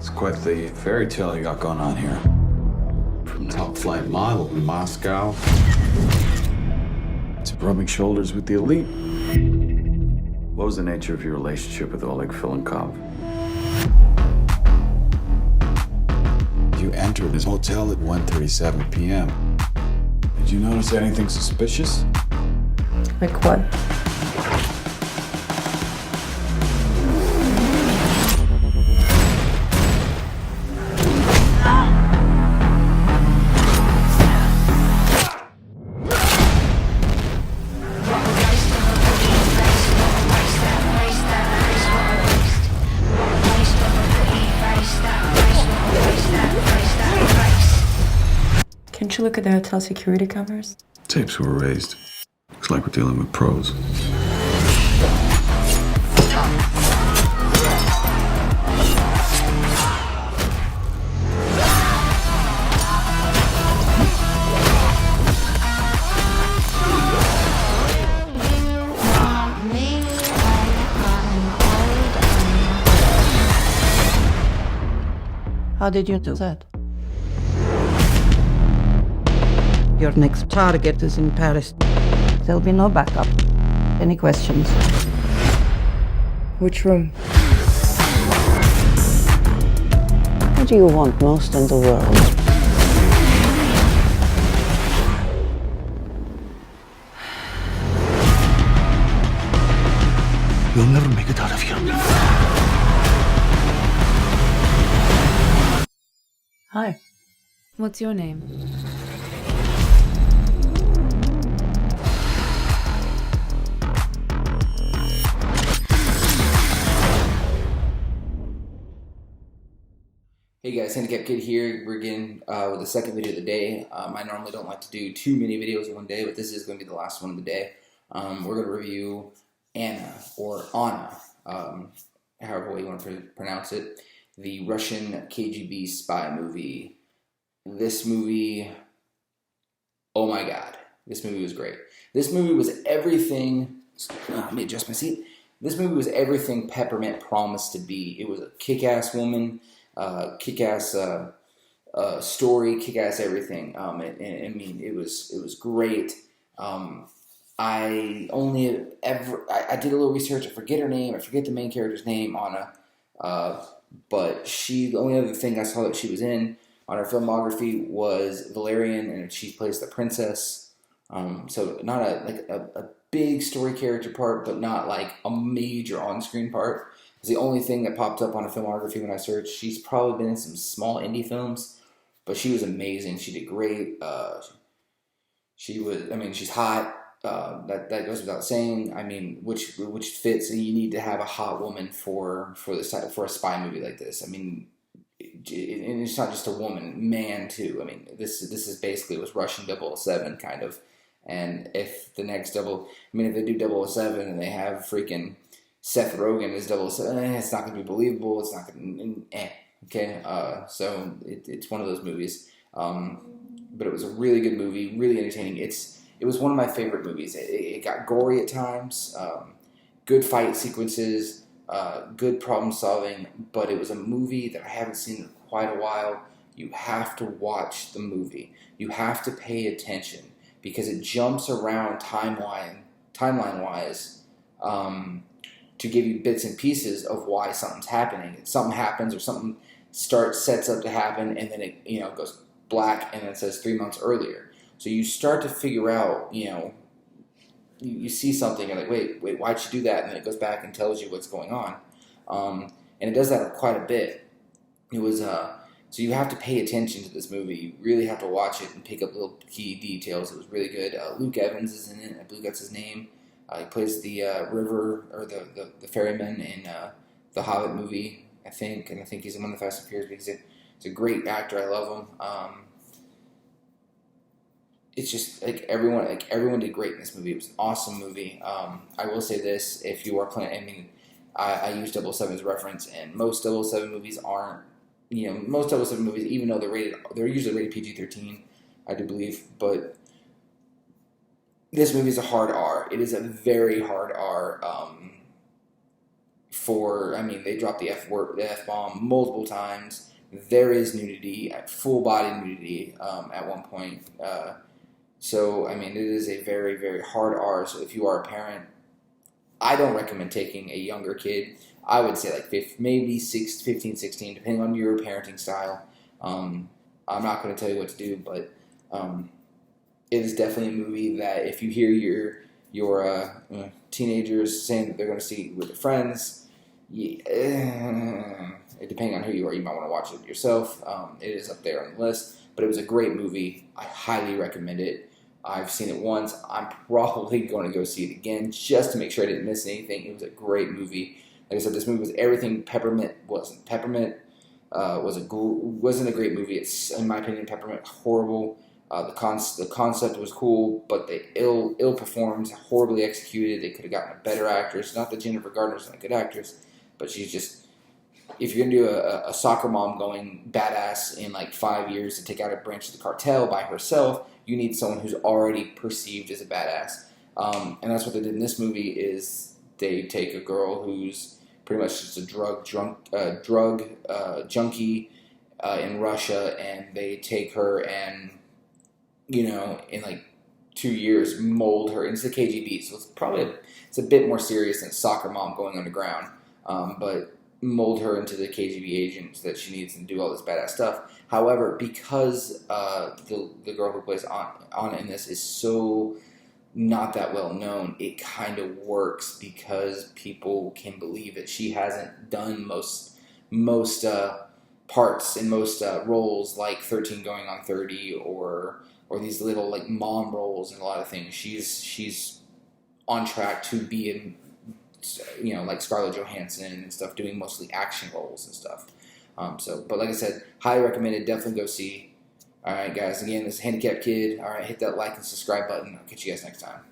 It's quite the fairy tale you got going on here. From top flight model in Moscow to rubbing shoulders with the elite. What was the nature of your relationship with Oleg Filenkov? You entered his hotel at 1:37 p.m. Did you notice anything suspicious? Like what? Can't you look at the hotel security cameras? Tapes were raised. Looks like we're dealing with pros. How did you do that? Your next target is in Paris. There'll be no backup. Any questions? Which room? What do you want most in the world? You'll never make it out of here. Hi. What's your name? Hey guys, Handicap Kid here. We're again with the second video of the day. I normally don't like to do too many videos in one day, but this is going to be the last one of the day. We're going to review Anna, or Anna, however you want to pronounce it, the Russian KGB spy movie. This movie, oh my god, this movie was great. This movie was everything, let me adjust my seat. This movie was everything Peppermint promised to be. It was a kick-ass woman, kick-ass story, kick-ass everything. I mean, it was great. I did a little research. I forget her name. I forget the main character's name, Anna. But the only other thing I saw that she was in on her filmography was Valerian, and she plays the princess. So not a big story character part, but not like a major on-screen part. It's the only thing that popped up on her filmography when I searched. She's probably been in some small indie films, but she was amazing. She did great. She's hot. That goes without saying. I mean, which fits. You need to have a hot woman for a spy movie like this. I mean, and it's not just a woman, man too. I mean, this is basically was Russian 007 kind of. And if the next if they do 007 and they have freaking Seth Rogen as 007, it's not going to be believable. It's not going to, okay. So it's one of those movies. But it was a really good movie, really entertaining. It was one of my favorite movies. It got gory at times, good fight sequences, good problem solving, but it was a movie that I haven't seen in quite a while. You have to watch the movie. You have to pay attention because it jumps around timeline-wise to give you bits and pieces of why something's happening. Something happens or something sets up to happen, and then it goes black and it says 3 months earlier. So you start to figure out, you see something and like, wait, why'd you do that? And then it goes back and tells you what's going on. And it does that quite a bit. It was, so you have to pay attention to this movie. You really have to watch it and pick up little key details. It was really good. Luke Evans is in it. I believe that's his name. He plays the river, or the ferryman in the Hobbit movie, I think. And I think he's in one of the Fast and Furious because he's a great actor. I love him. It's just everyone did great in this movie. It was an awesome movie. I will say this: if you are playing, I use 007 as a reference, and most 007 movies aren't. Most 007 movies, even though they're usually rated PG-13, I do believe, but this movie is a hard R. It is a very hard R they dropped the F word, the F bomb multiple times. There is nudity, full body nudity at one point. So it is a very, very hard R. So if you are a parent, I don't recommend taking a younger kid. I would say like maybe 15, 16, depending on your parenting style. I'm not going to tell you what to do, but it is definitely a movie that if you hear your teenagers saying that they're going to see it with their friends, depending on who you are, you might want to watch it yourself. It is up there on the list, but it was a great movie. I highly recommend it. I've seen it once. I'm probably going to go see it again just to make sure I didn't miss anything. It was a great movie. Like I said, this movie was everything Peppermint wasn't. Peppermint wasn't a great movie. It's, in my opinion, Peppermint horrible. The concept was cool, but they ill performed, horribly executed. They could have gotten a better actress. Not that Jennifer Garner's not a good actress, but she's just, if you're going to do a soccer mom going badass in like 5 years to take out a branch of the cartel by herself, you need someone who's already perceived as a badass. And that's what they did in this movie is they take a girl who's pretty much just a drug junkie in Russia, and they take her and, in like 2 years, mold her into the KGB. So it's a bit more serious than soccer mom going underground. But mold her into the KGB agent that she needs to do all this badass stuff. However, because the girl who plays Anna in this is so not that well known, it kind of works because people can believe it. She hasn't done most parts and most roles like 13 Going on 30 or these little like mom roles and a lot of things. She's on track to be in, like Scarlett Johansson and stuff, doing mostly action roles and stuff. But like I said, highly recommended. Definitely go see. All right, guys. Again, this is Handicapped Kid. All right, hit that like and subscribe button. I'll catch you guys next time.